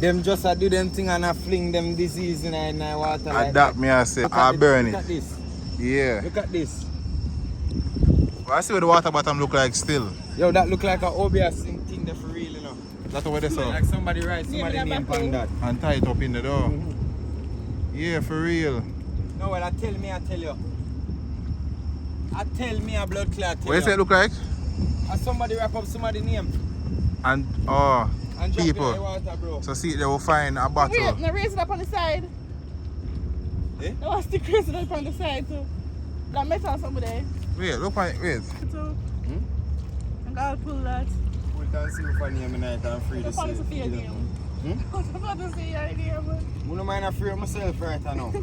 Them just do them thing and I fling them disease in the water. And that me I say, I burn it. Look at this. Yeah. Look at this. Well, I see what the water bottom look like still. Yo, that look like an obvious thing there for real, you know. That's what they saw. Like somebody write somebody name on that. And tie it up in the door. Yeah, for real. No, well, I tell you. I tell me a blood clot. What does it look like? Somebody wrap up somebody's name. And And people. drop it in the water, bro. So see, they will find a bottle. Wait, now raise it up on the side. Eh? No, stick raise it up on the side too. That metal somebody. Wait, look on it. Wait. So, I'm gonna pull that. We'll can see if I name tonight and free the What is safe. your name? What is your name? I don't mind afraid of myself right now.